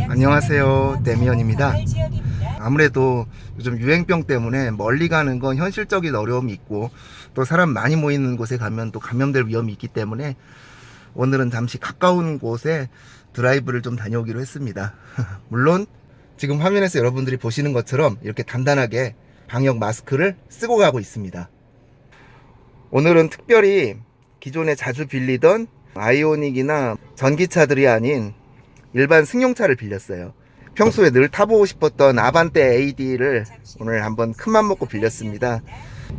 안녕하세요, 데미언입니다. 아무래도 요즘 유행병 때문에 멀리 가는 건 현실적인 어려움이 있고, 또 사람 많이 모이는 곳에 가면 또 감염될 위험이 있기 때문에 오늘은 잠시 가까운 곳에 드라이브를 좀 다녀오기로 했습니다. 물론 지금 화면에서 여러분들이 보시는 것처럼 이렇게 단단하게 방역 마스크를 쓰고 가고 있습니다. 오늘은 특별히 기존에 자주 빌리던 아이오닉이나 전기차들이 아닌 일반 승용차를 빌렸어요. 평소에 늘 타보고 싶었던 아반떼 AD를 오늘 한번 큰맘 먹고 빌렸습니다.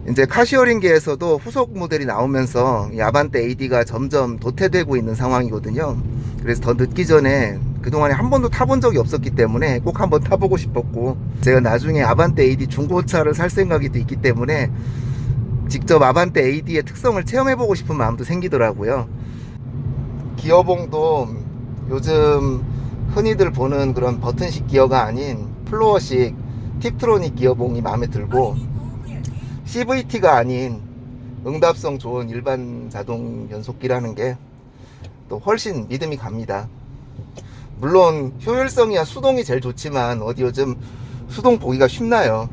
이제 카시어링계에서도 후속 모델이 나오면서 이 아반떼 AD가 점점 도태되고 있는 상황이거든요. 그래서 더 늦기 전에 그동안에 한 번도 타본 적이 없었기 때문에 꼭 한번 타보고 싶었고, 제가 나중에 아반떼 AD 중고차를 살 생각이 있기 때문에 직접 아반떼 AD의 특성을 체험해보고 싶은 마음도 생기더라고요. 기어봉도 요즘 흔히들 보는 그런 버튼식 기어가 아닌 플로어식 팁트로닉 기어봉이 마음에 들고, CVT가 아닌 응답성 좋은 일반 자동 연속기라는 게 또 훨씬 믿음이 갑니다. 물론 효율성이야 수동이 제일 좋지만 어디 요즘 수동 보기가 쉽나요?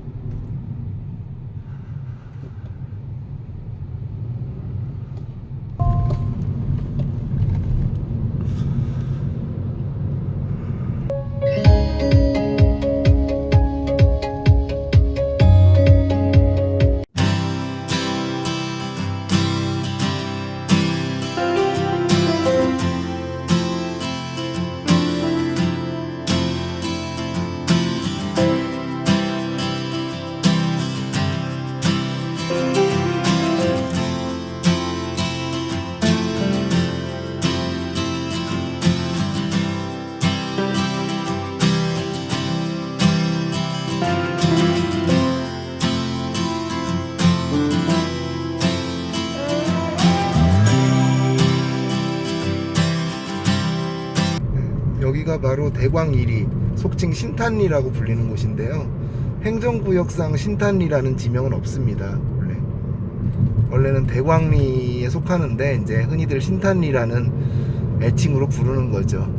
여기가 바로 대광 1위, 속칭 신탄리라고 불리는 곳인데요. 행정구역상 신탄리라는 지명은 없습니다. 원래는 대광리에 속하는데 이제 흔히들 신탄리라는 애칭으로 부르는 거죠.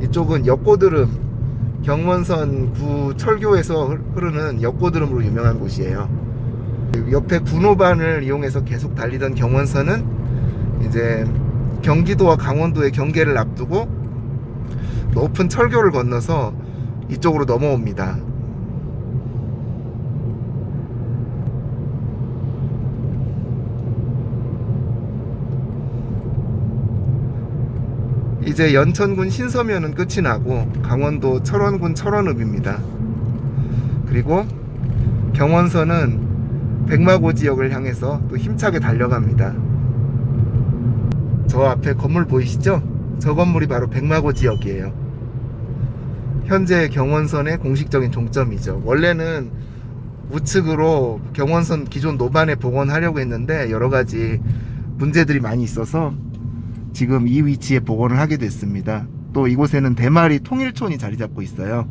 이쪽은 역고드름, 경원선 구 철교에서 흐르는 역고드름으로 유명한 곳이에요. 옆에 군호반을 이용해서 계속 달리던 경원선은 이제 경기도와 강원도의 경계를 앞두고 높은 철교를 건너서 이쪽으로 넘어옵니다. 이제 연천군 신서면은 끝이 나고 강원도 철원군 철원읍입니다. 그리고 경원선은 백마고 지역을 향해서 또 힘차게 달려갑니다. 저 앞에 건물 보이시죠? 저 건물이 바로 백마고 지역이에요. 현재 경원선의 공식적인 종점이죠. 원래는 우측으로 경원선 기존 노반에 복원하려고 했는데 여러가지 문제들이 많이 있어서 지금 이 위치에 복원을 하게 됐습니다. 또 이곳에는 대마리 통일촌이 자리 잡고 있어요.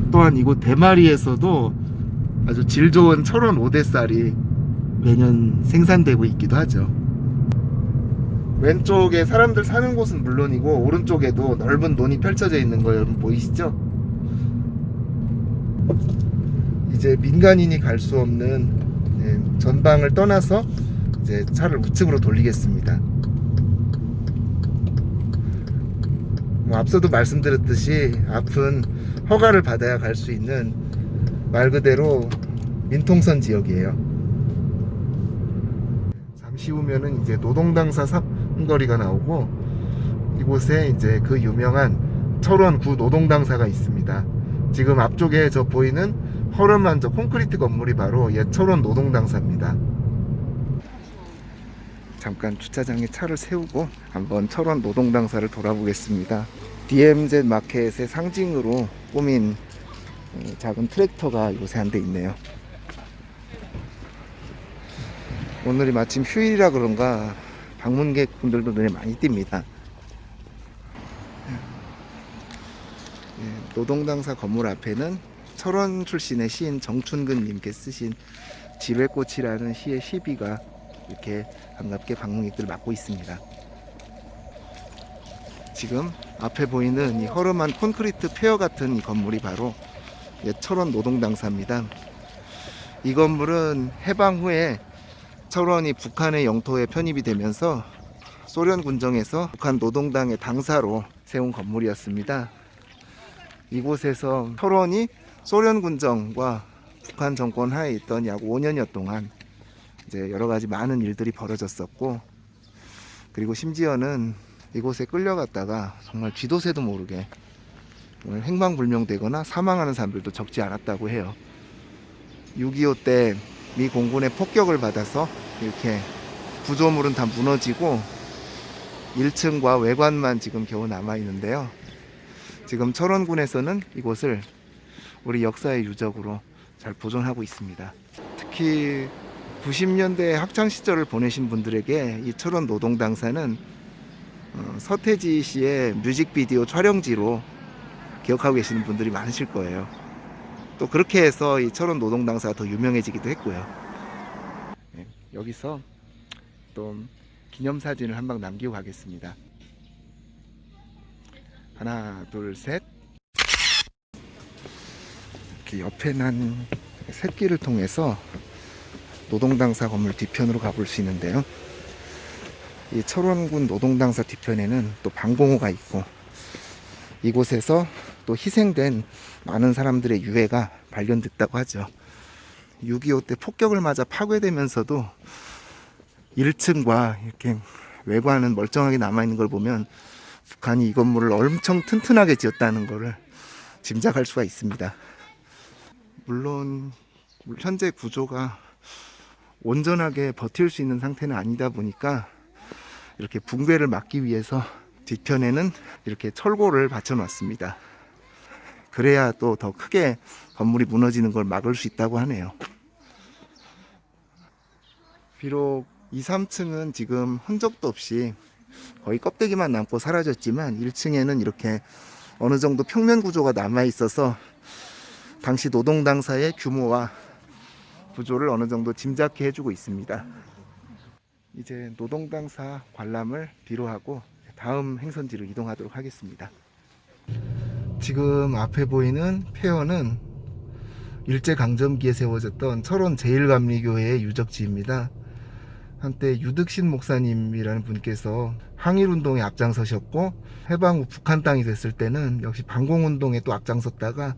또한 이곳 대마리에서도 아주 질 좋은 철원 5대쌀이 매년 생산되고 있기도 하죠. 왼쪽에 사람들 사는 곳은 물론이고 오른쪽에도 넓은 논이 펼쳐져 있는 거 여러분 보이시죠? 이제 민간인이 갈 수 없는 전방을 떠나서 이제 차를 우측으로 돌리겠습니다. 앞서도 말씀드렸듯이 앞은 허가를 받아야 갈 수 있는 말 그대로 민통선 지역이에요. 잠시 후면은 이제 노동당사 삼거리가 나오고 이곳에 이제 그 유명한 철원구 노동당사가 있습니다. 지금 앞쪽에 저 보이는 허름한 저 콘크리트 건물이 바로 옛 철원 노동당사입니다. 잠깐 주차장에 차를 세우고 한번 철원 노동당사를 돌아보겠습니다. DMZ 마켓의 상징으로 꾸민 작은 트랙터가 요새 한 대 있네요. 오늘이 마침 휴일이라 그런가 방문객분들도 눈에 많이 띕니다. 노동당사 건물 앞에는 철원 출신의 시인 정춘근 님께 쓰신 집의 꽃이라는 시의 시비가 이렇게 반갑게 방문객들을 맞고 있습니다. 지금 앞에 보이는 이 허름한 콘크리트 폐허 같은 이 건물이 바로 옛 철원 노동당사입니다. 이 건물은 해방 후에 철원이 북한의 영토에 편입이 되면서 소련 군정에서 북한 노동당의 당사로 세운 건물이었습니다. 이곳에서 철원이 소련 군정과 북한 정권 하에 있던 약 5년여 동안 이제 여러 가지 많은 일들이 벌어졌었고, 그리고 심지어는 이곳에 끌려갔다가 정말 쥐도 새도 모르게 행방불명되거나 사망하는 사람들도 적지 않았다고 해요. 6.25 때 미 공군의 폭격을 받아서 이렇게 구조물은 다 무너지고 1층과 외관만 지금 겨우 남아 있는데요. 지금 철원군에서는 이곳을 우리 역사의 유적으로 잘 보존하고 있습니다. 특히 90년대 학창 시절을 보내신 분들에게 이 철원 노동당사는 서태지 씨의 뮤직비디오 촬영지로 기억하고 계시는 분들이 많으실 거예요. 또 그렇게 해서 이 철원 노동당사가 더 유명해지기도 했고요. 네, 여기서 또 기념사진을 한 방 남기고 가겠습니다. 하나, 둘, 셋. 이렇게 옆에 난 샛길을 통해서 노동당사 건물 뒤편으로 가볼 수 있는데요. 이 철원군 노동당사 뒤편에는 또 방공호가 있고, 이곳에서 또 희생된 많은 사람들의 유해가 발견됐다고 하죠. 6.25 때 폭격을 맞아 파괴되면서도 1층과 이렇게 외관은 멀쩡하게 남아있는 걸 보면 북한이 이 건물을 엄청 튼튼하게 지었다는 것을 짐작할 수가 있습니다. 물론 현재 구조가 온전하게 버틸 수 있는 상태는 아니다 보니까 이렇게 붕괴를 막기 위해서 뒤편에는 이렇게 철골을 받쳐 놨습니다. 그래야 또 더 크게 건물이 무너지는 걸 막을 수 있다고 하네요. 비록 2, 3층은 지금 흔적도 없이 거의 껍데기만 남고 사라졌지만 1층에는 이렇게 어느 정도 평면 구조가 남아 있어서 당시 노동당사의 규모와 구조를 어느 정도 짐작해 주고 있습니다. 이제 노동당사 관람을 뒤로 하고 다음 행선지로 이동하도록 하겠습니다. 지금 앞에 보이는 폐허는 일제강점기에 세워졌던 철원 제1감리교회의 유적지입니다. 한때 유득신 목사님이라는 분께서 항일운동에 앞장서셨고, 해방 후 북한 땅이 됐을 때는 역시 반공운동에 또 앞장섰다가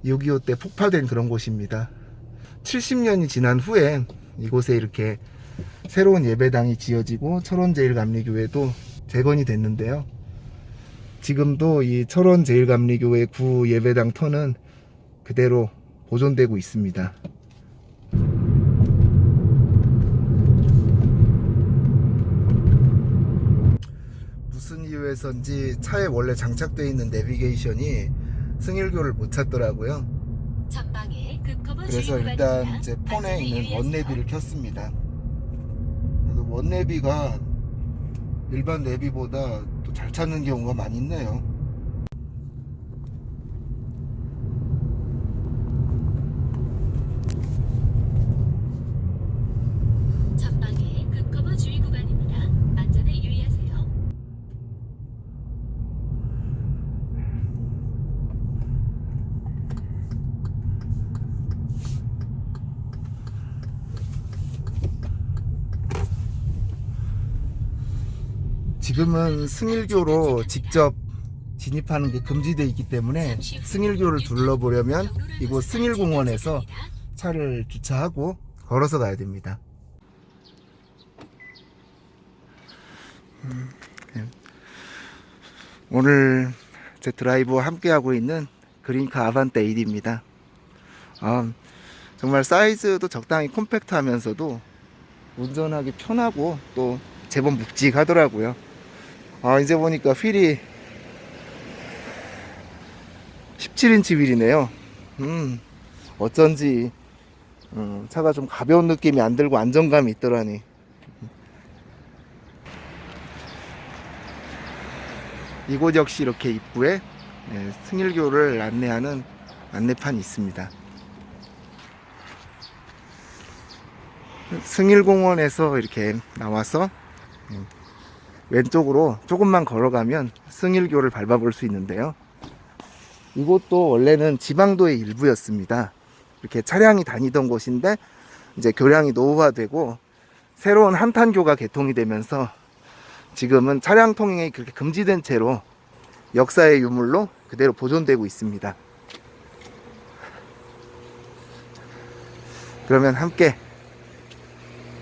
6.25 때 폭파된 그런 곳입니다. 70년이 지난 후에 이곳에 이렇게 새로운 예배당이 지어지고 철원 제1감리교회도 재건이 됐는데요. 지금도 이 철원 제1감리교회 구 예배당 터는 그대로 보존되고 있습니다. 무슨 이유에서인지 차에 원래 장착되어 있는 내비게이션이 승일교를 못 찾더라고요. 그래서 일단 제 폰에 있는 원내비를 켰습니다. 그래서 원내비가 일반 내비보다 또 잘 찾는 경우가 많이 있네요. 전방에 급커버 주의 구간입니다. 안전에 유의하세요. 지금은 승일교로 직접 진입하는 게 금지되어 있기 때문에 승일교를 둘러보려면 이곳 승일공원에서 차를 주차하고 걸어서 가야 됩니다. 오늘 제 드라이브와 함께하고 있는 그린카 아반떼 8입니다. 정말 사이즈도 적당히 콤팩트하면서도 운전하기 편하고 또 제법 묵직하더라고요. 이제 보니까 휠이 17인치 휠이네요. 어쩐지 차가 좀 가벼운 느낌이 안 들고 안정감이 있더라니. 이곳 역시 이렇게 입구에 승일교를 안내하는 안내판이 있습니다. 승일공원에서 이렇게 나와서 왼쪽으로 조금만 걸어가면 승일교를 밟아볼 수 있는데요. 이곳도 원래는 지방도의 일부였습니다. 이렇게 차량이 다니던 곳인데 이제 교량이 노후화되고 새로운 한탄교가 개통이 되면서 지금은 차량 통행이 그렇게 금지된 채로 역사의 유물로 그대로 보존되고 있습니다. 그러면 함께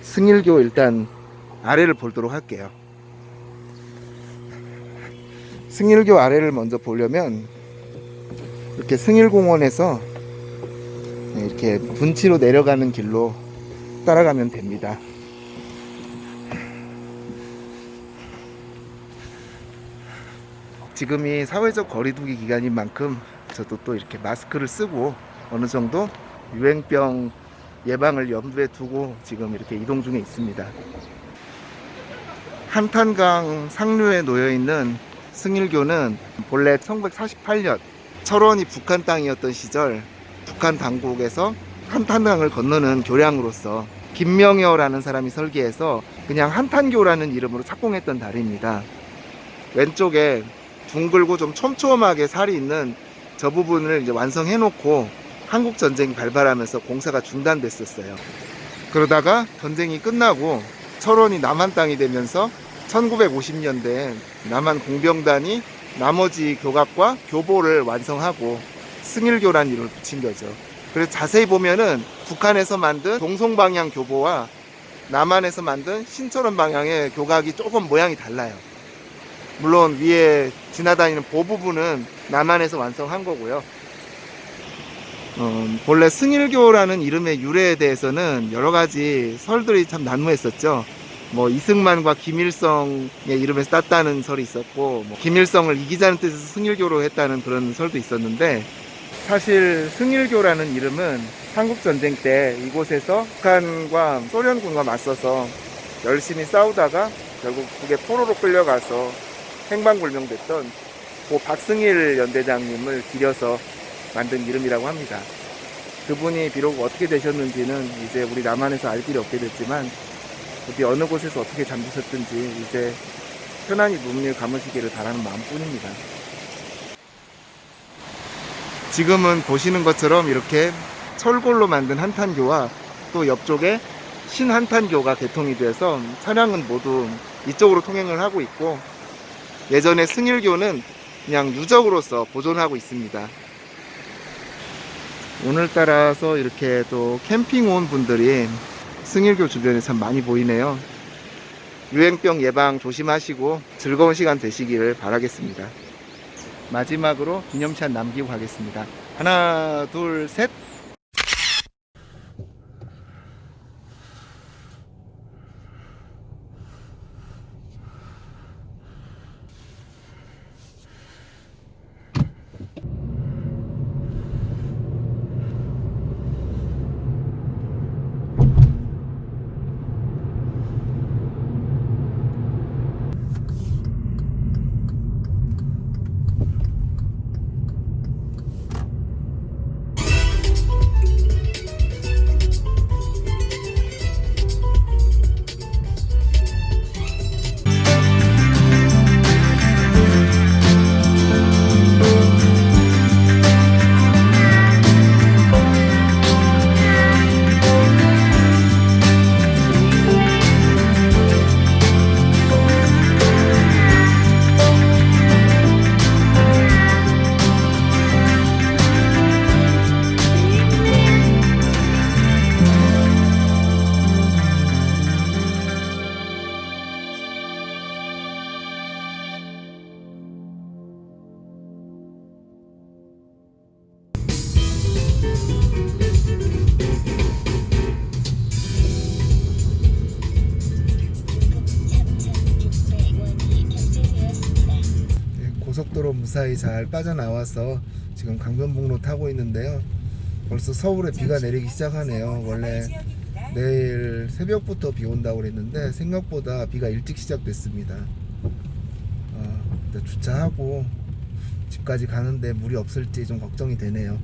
승일교 일단 아래를 보도록 할게요. 승일교 아래를 먼저 보려면 이렇게 승일공원에서 이렇게 분치로 내려가는 길로 따라가면 됩니다. 지금이 사회적 거리두기 기간인 만큼 저도 또 이렇게 마스크를 쓰고 어느 정도 유행병 예방을 염두에 두고 지금 이렇게 이동 중에 있습니다. 한탄강 상류에 놓여 있는 승일교는 본래 1948년 철원이 북한 땅이었던 시절 북한 당국에서 한탄강을 건너는 교량으로서 김명여라는 사람이 설계해서 그냥 한탄교라는 이름으로 착공했던 다리입니다. 왼쪽에 둥글고 좀 촘촘하게 살이 있는 저 부분을 이제 완성해 놓고 한국 전쟁이 발발하면서 공사가 중단됐었어요. 그러다가 전쟁이 끝나고 철원이 남한 땅이 되면서 1950년대에 남한 공병단이 나머지 교각과 교보를 완성하고 승일교란 이름을 붙인 거죠. 그래서 자세히 보면은 북한에서 만든 동송 방향 교보와 남한에서 만든 신철원 방향의 교각이 조금 모양이 달라요. 물론 위에 지나다니는 보 부분은 남한에서 완성한 거고요. 본래 승일교라는 이름의 유래에 대해서는 여러 가지 설들이 참 난무했었죠. 뭐 이승만과 김일성의 이름에서 땄다는 설이 있었고, 뭐 김일성을 이기자는 뜻에서 승일교로 했다는 그런 설도 있었는데, 사실 승일교라는 이름은 한국전쟁 때 이곳에서 북한과 소련군과 맞서서 열심히 싸우다가 결국 북에 포로로 끌려가서 행방불명됐던 고 박승일 연대장님을 기려서 만든 이름이라고 합니다. 그분이 비록 어떻게 되셨는지는 이제 우리 남한에서 알 길이 없게 됐지만 어디 어느 곳에서 어떻게 잠드셨든지 이제 편안히 눈을 감으시기를 바라는 마음뿐입니다. 지금은 보시는 것처럼 이렇게 철골로 만든 한탄교와 또 옆쪽에 신한탄교가 개통이 돼서 차량은 모두 이쪽으로 통행을 하고 있고, 예전에 승일교는 그냥 유적으로서 보존하고 있습니다. 오늘따라서 이렇게 또 캠핑 온 분들이 승일교 주변에 참 많이 보이네요. 유행병 예방 조심하시고 즐거운 시간 되시기를 바라겠습니다. 마지막으로 기념샷 남기고 가겠습니다. 하나, 둘, 셋. 고속도로 무사히 잘 빠져나와서 지금 강변북로 타고 있는데요. 벌써 서울에 비가 내리기 시작하네요. 원래 내일 새벽부터 비 온다고 그랬는데 생각보다 비가 일찍 시작됐습니다. 일단 주차하고 집까지 가는데 물이 없을지 좀 걱정이 되네요.